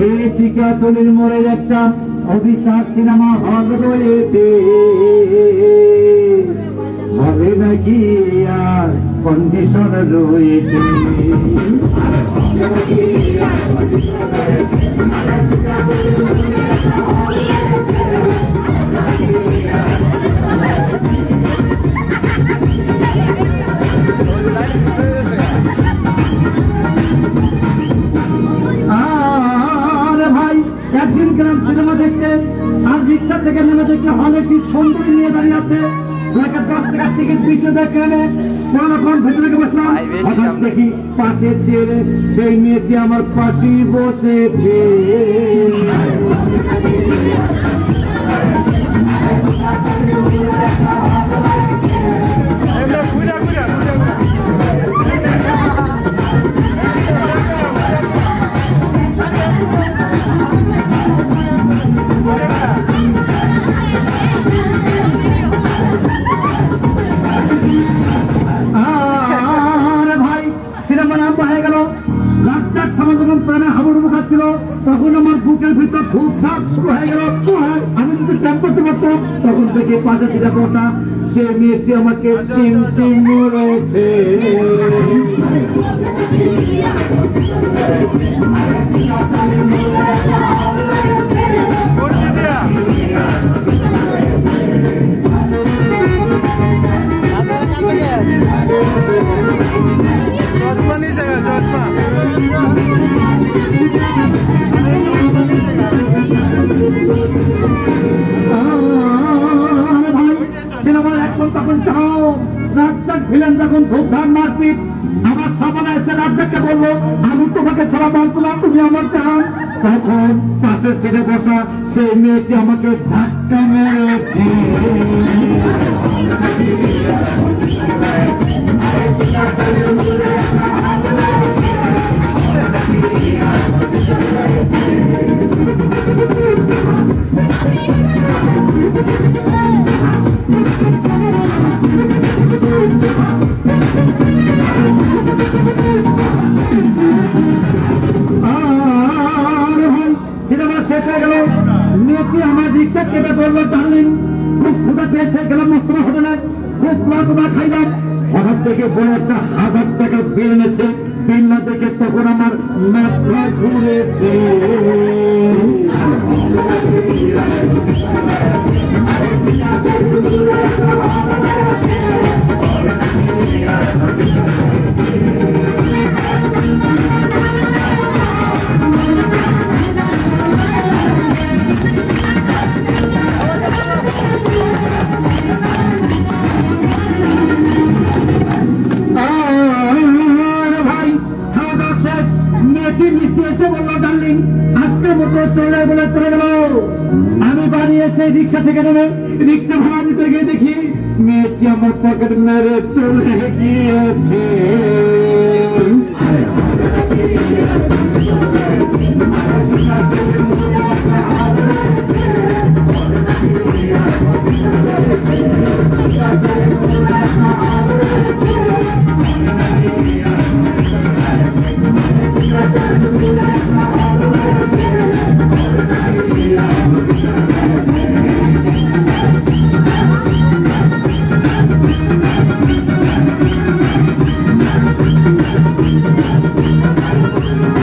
এই টিকাতলির মোড়ে একটা অভিশাপ সিনেমা হল রয়েছে, হবে নাকি আর কন্ডিশন রয়েছে। একদিন গ্রাম সিনেমা দেখতে আর রিক্সা থেকে নেমে দেখলে হলে কি সুন্দরী নিয়ে দাঁড়িয়ে আছে, 10 টাকার টিকিট 20 দেখে এনে কোনরকম ভেতরে বসলাম। হঠাৎ দেখি পাশে চেয়ারে সেই মেয়েটি আমার পাশেই বসেছে। তখন আমার বুকের ভিতর খুব ভাব শুরু হয়ে গেল। আমি যদি প্ল্যান করতে পারতাম, তখন থেকে পাশে ছিল বসা সে মেয়েটি আমাকে চিনতে মরেছে। সিনেমার অ্যাকশন তখন চাও, রাজ্জাক ভিলেন যখন ধূপধাম মারপিট, আমার সামনে এসে রাজ্জাককে বললো আমি তোমাকে ছাড়া বাঁচবো না, তুমি আমার চান। তখন পাশের ছেড়ে বসা সেই মেয়েটি আমাকে ধাক্কা মেরেছে। সিনেমা শেষ হয়ে গেল, মেয়েটি আমার রিক্সা চেপে বললো ডার্লিং খুব ক্ষুধা পেয়েছে, গেলাম মস্তমা হোটেলে, খুব প্লাটুনা খাইলাম। হঠাৎ থেকে বড় একটা 1000 টাকা বিল এনেছে, বিল না দেখে তখন আমার মাথা ঘুরেছে। আমি বাড়ি এসে রিক্সা থেকে নেমে রিক্সা ভাড়া দিতে গিয়ে দেখি মেয়েটি আমার পকেট মেরে চলে গিয়েছে।